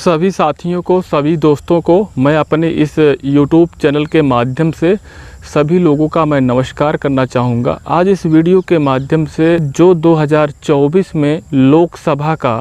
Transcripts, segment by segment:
सभी साथियों को, सभी दोस्तों को मैं अपने इस YouTube चैनल के माध्यम से सभी लोगों का मैं नमस्कार करना चाहूँगा। आज इस वीडियो के माध्यम से जो 2024 में लोकसभा का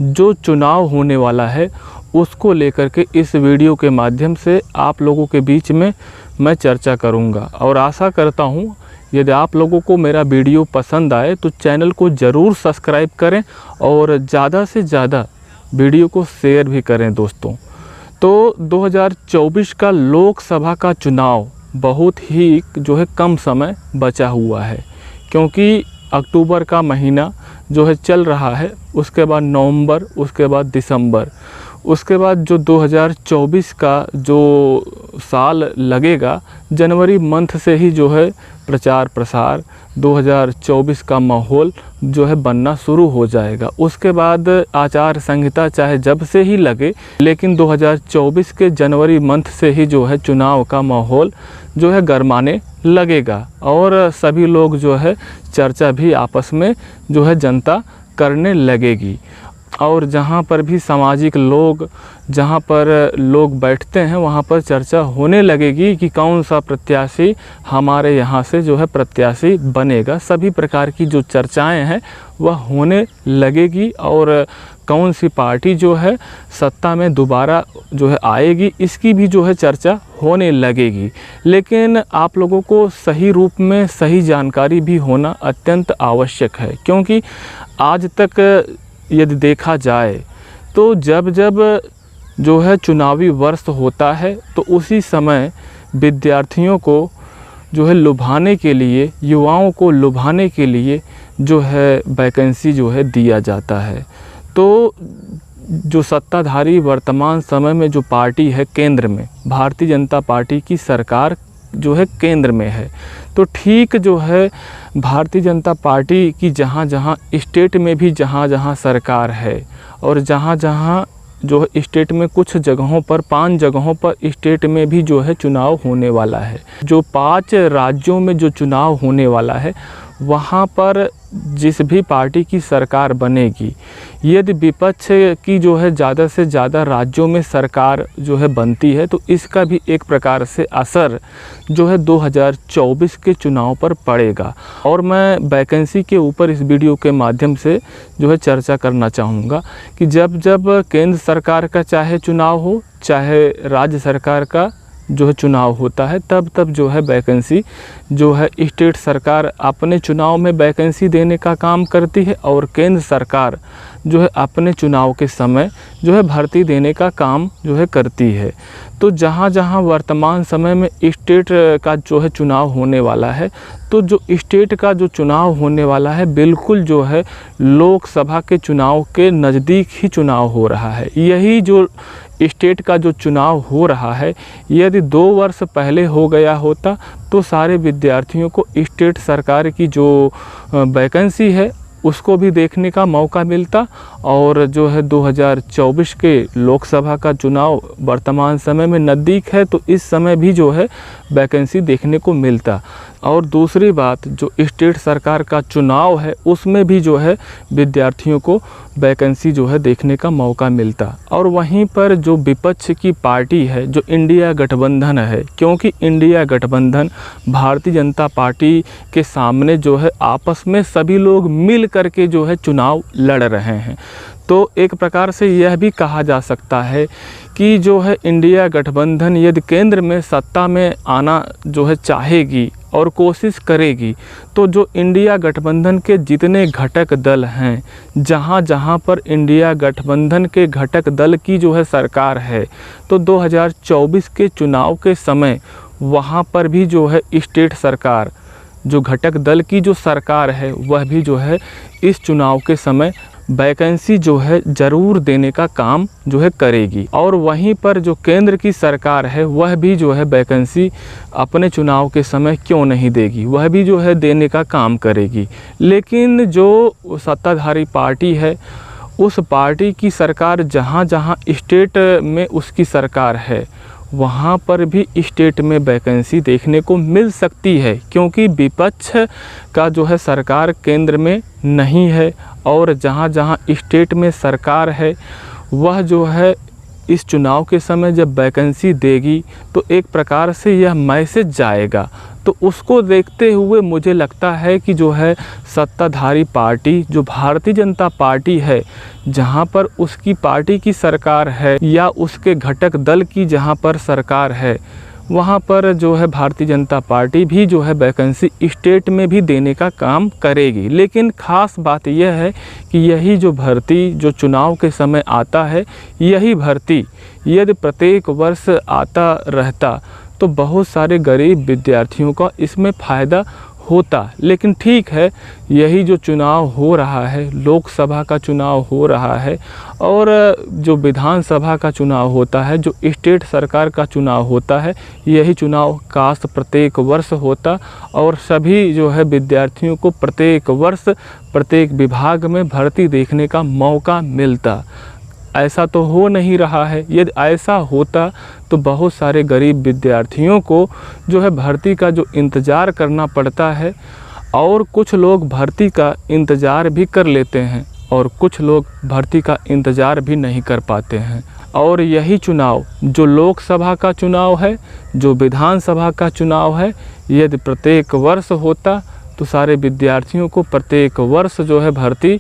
जो चुनाव होने वाला है उसको लेकर के इस वीडियो के माध्यम से आप लोगों के बीच में मैं चर्चा करूँगा। और आशा करता हूँ यदि आप लोगों को मेरा वीडियो पसंद आए तो चैनल को ज़रूर सब्सक्राइब करें और ज़्यादा से ज़्यादा वीडियो को शेयर भी करें दोस्तों। तो 2024 का लोकसभा का चुनाव बहुत ही जो है कम समय बचा हुआ है, क्योंकि अक्टूबर का महीना जो है चल रहा है, उसके बाद नवंबर, उसके बाद दिसंबर, उसके बाद जो 2024 का जो साल लगेगा जनवरी मंथ से ही जो है प्रचार प्रसार 2024 का माहौल जो है बनना शुरू हो जाएगा। उसके बाद आचार संहिता चाहे जब से ही लगे, लेकिन 2024 के जनवरी मंथ से ही जो है चुनाव का माहौल जो है गरमाने लगेगा और सभी लोग जो है चर्चा भी आपस में जो है जनता करने लगेगी। और जहाँ पर भी सामाजिक लोग, जहाँ पर लोग बैठते हैं वहाँ पर चर्चा होने लगेगी कि कौन सा प्रत्याशी हमारे यहाँ से जो है प्रत्याशी बनेगा। सभी प्रकार की जो चर्चाएं हैं वह होने लगेगी और कौन सी पार्टी जो है सत्ता में दोबारा जो है आएगी, इसकी भी जो है चर्चा होने लगेगी। लेकिन आप लोगों को सही रूप में सही जानकारी भी होना अत्यंत आवश्यक है, क्योंकि आज तक यदि देखा जाए तो जब जब जो है चुनावी वर्ष होता है तो उसी समय विद्यार्थियों को जो है लुभाने के लिए, युवाओं को लुभाने के लिए जो है वैकेंसी जो है दिया जाता है। तो जो सत्ताधारी वर्तमान समय में जो पार्टी है केंद्र में, भारतीय जनता पार्टी की सरकार जो है केंद्र में है, तो ठीक जो है भारतीय जनता पार्टी की जहाँ जहाँ स्टेट में भी जहाँ जहाँ सरकार है और जहाँ जहाँ जो है स्टेट में कुछ जगहों पर, 5 जगहों पर स्टेट में भी जो है चुनाव होने वाला है। जो 5 राज्यों में जो चुनाव होने वाला है वहाँ पर जिस भी पार्टी की सरकार बनेगी, यदि विपक्ष की जो है ज़्यादा से ज़्यादा राज्यों में सरकार जो है बनती है तो इसका भी एक प्रकार से असर जो है 2024 के चुनाव पर पड़ेगा। और मैं वैकेंसी के ऊपर इस वीडियो के माध्यम से जो है चर्चा करना चाहूँगा कि जब जब केंद्र सरकार का चाहे चुनाव हो, चाहे राज्य सरकार का जो है चुनाव होता है, तब तब जो है वैकेंसी जो है स्टेट सरकार अपने चुनाव में वैकेंसी देने का काम करती है और केंद्र सरकार जो है अपने चुनाव के समय जो है भर्ती देने का काम जो है करती है। तो जहाँ जहाँ वर्तमान समय में स्टेट का जो है चुनाव होने वाला है, तो जो स्टेट का जो चुनाव होने वाला है बिल्कुल जो है लोकसभा के चुनाव के नज़दीक ही चुनाव हो रहा है। यही जो स्टेट का जो चुनाव हो रहा है, यदि 2 वर्ष पहले हो गया होता तो सारे विद्यार्थियों को स्टेट सरकार की जो वैकेंसी है उसको भी देखने का मौका मिलता और जो है 2024 के लोकसभा का चुनाव वर्तमान समय में नज़दीक है तो इस समय भी जो है वैकेंसी देखने को मिलता। और दूसरी बात, जो स्टेट सरकार का चुनाव है उसमें भी जो है विद्यार्थियों को वैकेंसी जो है देखने का मौका मिलता। और वहीं पर जो विपक्ष की पार्टी है, जो इंडिया गठबंधन है, क्योंकि इंडिया गठबंधन भारतीय जनता पार्टी के सामने जो है आपस में सभी लोग मिल करके जो है चुनाव लड़ रहे हैं, तो एक प्रकार से यह भी कहा जा सकता है कि जो है इंडिया गठबंधन यदि केंद्र में सत्ता में आना जो है चाहेगी और कोशिश करेगी, तो जो इंडिया गठबंधन के जितने घटक दल हैं, जहाँ जहाँ पर इंडिया गठबंधन के घटक दल की जो है सरकार है, तो 2024 के चुनाव के समय वहाँ पर भी जो है स्टेट सरकार, जो घटक दल की जो सरकार है वह भी जो है इस चुनाव के समय वैकेंसी जो है ज़रूर देने का काम जो है करेगी। और वहीं पर जो केंद्र की सरकार है वह भी जो है वैकेंसी अपने चुनाव के समय क्यों नहीं देगी, वह भी जो है देने का काम करेगी। लेकिन जो सत्ताधारी पार्टी है उस पार्टी की सरकार जहाँ जहाँ स्टेट में उसकी सरकार है वहाँ पर भी स्टेट में वैकेंसी देखने को मिल सकती है, क्योंकि विपक्ष का जो है सरकार केंद्र में नहीं है और जहाँ जहाँ स्टेट में सरकार है वह जो है इस चुनाव के समय जब वैकेंसी देगी तो एक प्रकार से यह मैसेज जाएगा। तो उसको देखते हुए मुझे लगता है कि जो है सत्ताधारी पार्टी जो भारतीय जनता पार्टी है, जहाँ पर उसकी पार्टी की सरकार है या उसके घटक दल की जहाँ पर सरकार है, वहाँ पर जो है भारतीय जनता पार्टी भी जो है वैकेंसी स्टेट में भी देने का काम करेगी। लेकिन ख़ास बात यह है कि यही जो भर्ती जो चुनाव के समय आता है, यही भर्ती यदि प्रत्येक वर्ष आता रहता तो बहुत सारे गरीब विद्यार्थियों का इसमें फ़ायदा होता। लेकिन ठीक है, यही जो चुनाव हो रहा है, लोकसभा का चुनाव हो रहा है और जो विधानसभा का चुनाव होता है, जो स्टेट सरकार का चुनाव होता है, यही चुनाव काश प्रत्येक वर्ष होता और सभी जो है विद्यार्थियों को प्रत्येक वर्ष प्रत्येक विभाग में भर्ती देखने का मौका मिलता। ऐसा तो हो नहीं रहा है। यदि ऐसा होता तो बहुत सारे गरीब विद्यार्थियों को जो है भर्ती का जो इंतज़ार करना पड़ता है और कुछ लोग भर्ती का इंतज़ार भी कर लेते हैं और कुछ लोग भर्ती का इंतज़ार भी नहीं कर पाते हैं। और यही चुनाव जो लोकसभा का चुनाव है, जो विधानसभा का चुनाव है, यदि प्रत्येक वर्ष होता तो सारे विद्यार्थियों को प्रत्येक वर्ष जो है भर्ती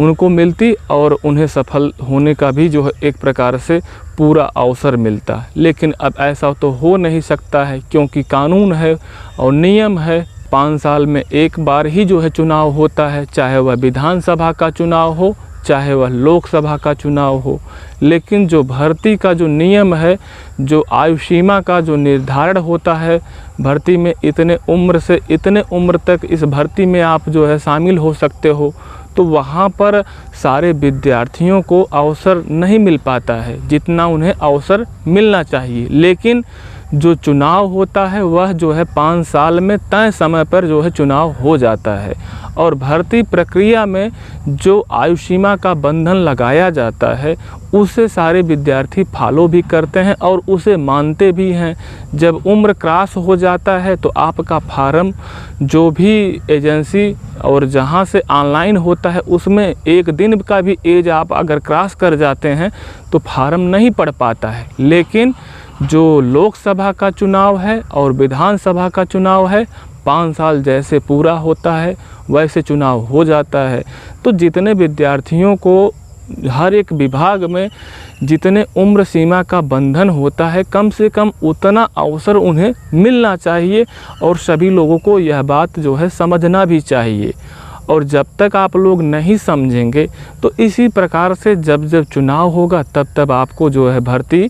उनको मिलती और उन्हें सफल होने का भी जो है एक प्रकार से पूरा अवसर मिलता। लेकिन अब ऐसा तो हो नहीं सकता है, क्योंकि कानून है और नियम है। 5 साल में एक बार ही जो है चुनाव होता है, चाहे वह विधानसभा का चुनाव हो, चाहे वह लोकसभा का चुनाव हो। लेकिन जो भर्ती का जो नियम है, जो आयु सीमा का जो निर्धारण होता है, भर्ती में इतने उम्र से इतने उम्र तक इस भर्ती में आप जो है शामिल हो सकते हो, तो वहाँ पर सारे विद्यार्थियों को अवसर नहीं मिल पाता है जितना उन्हें अवसर मिलना चाहिए। लेकिन जो चुनाव होता है वह जो है 5 साल में तय समय पर जो है चुनाव हो जाता है और भर्ती प्रक्रिया में जो आयु सीमा का बंधन लगाया जाता है उसे सारे विद्यार्थी फॉलो भी करते हैं और उसे मानते भी हैं। जब उम्र क्रॉस हो जाता है तो आपका फार्म जो भी एजेंसी और जहां से ऑनलाइन होता है उसमें 1 दिन का भी एज आप अगर क्रॉस कर जाते हैं तो फार्म नहीं पड़ पाता है। लेकिन जो लोकसभा का चुनाव है और विधानसभा का चुनाव है, 5 साल जैसे पूरा होता है वैसे चुनाव हो जाता है। तो जितने विद्यार्थियों को हर एक विभाग में जितने उम्र सीमा का बंधन होता है, कम से कम उतना अवसर उन्हें मिलना चाहिए और सभी लोगों को यह बात जो है समझना भी चाहिए। और जब तक आप लोग नहीं समझेंगे तो इसी प्रकार से जब जब चुनाव होगा तब तब आपको जो है भर्ती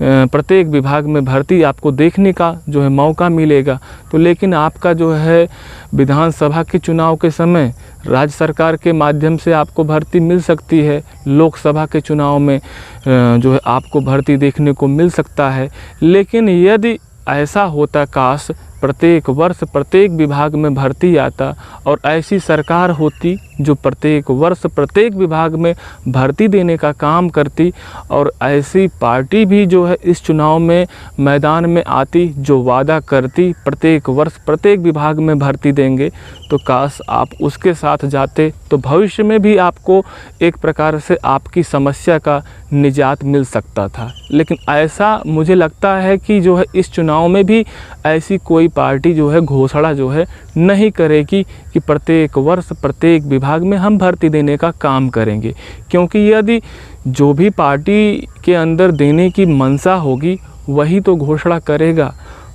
प्रत्येक विभाग में भर्ती आपको देखने का जो है मौका मिलेगा। तो लेकिन आपका जो है विधानसभा के चुनाव के समय राज्य सरकार के माध्यम से आपको भर्ती मिल सकती है, लोकसभा के चुनाव में जो है आपको भर्ती देखने को मिल सकता है। लेकिन यदि ऐसा होता काश प्रत्येक वर्ष प्रत्येक विभाग में भर्ती आता और ऐसी सरकार होती जो प्रत्येक वर्ष प्रत्येक विभाग में भर्ती देने का काम करती और ऐसी पार्टी भी जो है इस चुनाव में मैदान में आती जो वादा करती प्रत्येक वर्ष प्रत्येक विभाग में भर्ती देंगे, तो काश आप उसके साथ जाते तो भविष्य में भी आपको एक प्रकार से आपकी समस्या का निजात मिल सकता था। लेकिन ऐसा मुझे लगता है कि जो है इस चुनाव में भी ऐसी कोई पार्टी जो है घोषणा जो है नहीं करेगी कि प्रत्येक वर्ष प्रत्येक विभाग में हम भर्ती देने का काम करेंगे। क्योंकि यदि जो भी पार्टी के अंदर देने की मंशा होगी वही तो घोषणा करेगा।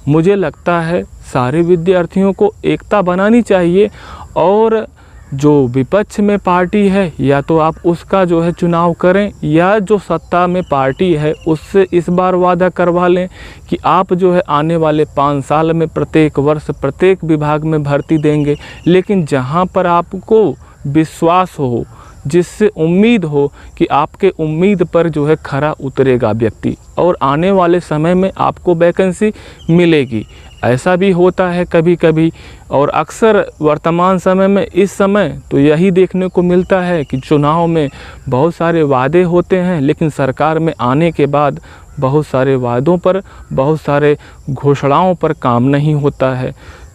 मुझे लगता है सारे विद्यार्थियों को एकता बनानी चाहिए और जो विपक्ष में पार्टी है या तो आप उसका जो है चुनाव करें या जो सत्ता में पार्टी है उससे इस बार वादा करवा लें कि आप जो है आने वाले 5 साल में प्रत्येक वर्ष प्रत्येक विभाग में भर्ती देंगे। लेकिन जहां पर आपको विश्वास हो, जिससे उम्मीद हो कि आपके उम्मीद पर जो है खरा उतरेगा व्यक्ति और आने वाले समय में आपको वैकेंसी मिलेगी। ऐसा भी होता है कभी कभी और अक्सर वर्तमान समय में इस समय तो यही देखने को मिलता है कि चुनाव में बहुत सारे वादे होते हैं लेकिन सरकार में आने के बाद बहुत सारे वादों पर बहुत सारे घोषणाओं पर काम नहीं होता है।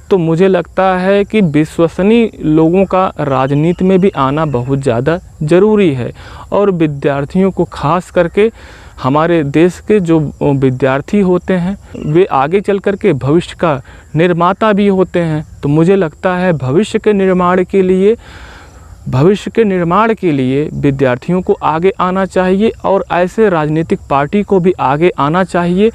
तो मुझे लगता है कि विश्वसनीय लोगों का राजनीति में भी आना बहुत ज़्यादा ज़रूरी है और विद्यार्थियों को खास करके हमारे देश के जो विद्यार्थी होते हैं वे आगे चल कर के भविष्य का निर्माता भी होते हैं। तो मुझे लगता है भविष्य के निर्माण के लिए विद्यार्थियों को आगे आना चाहिए और ऐसे राजनीतिक पार्टी को भी आगे आना चाहिए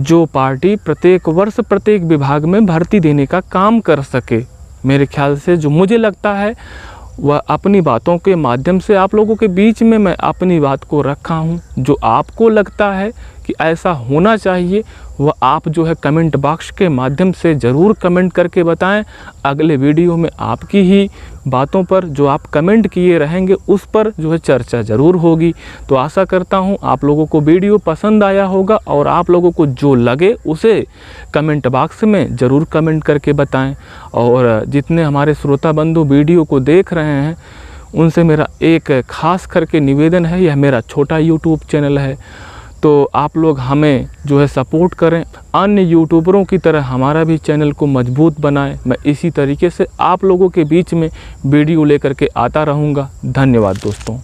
जो पार्टी प्रत्येक वर्ष प्रत्येक विभाग में भर्ती देने का काम कर सके। मेरे ख्याल से जो मुझे लगता है वह अपनी बातों के माध्यम से आप लोगों के बीच में मैं अपनी बात को रखा हूँ। जो आपको लगता है कि ऐसा होना चाहिए वह आप जो है कमेंट बॉक्स के माध्यम से ज़रूर कमेंट करके बताएं। अगले वीडियो में आपकी ही बातों पर जो आप कमेंट किए रहेंगे उस पर जो है चर्चा ज़रूर होगी। तो आशा करता हूँ आप लोगों को वीडियो पसंद आया होगा और आप लोगों को जो लगे उसे कमेंट बॉक्स में ज़रूर कमेंट करके बताएं। और जितने हमारे श्रोता बंधु वीडियो को देख रहे हैं उनसे मेरा एक ख़ास करके निवेदन है, यह मेरा छोटा यूट्यूब चैनल है तो आप लोग हमें जो है सपोर्ट करें, अन्य यूट्यूबरों की तरह हमारा भी चैनल को मजबूत बनाएं। मैं इसी तरीके से आप लोगों के बीच में वीडियो लेकर के आता रहूँगा। धन्यवाद दोस्तों।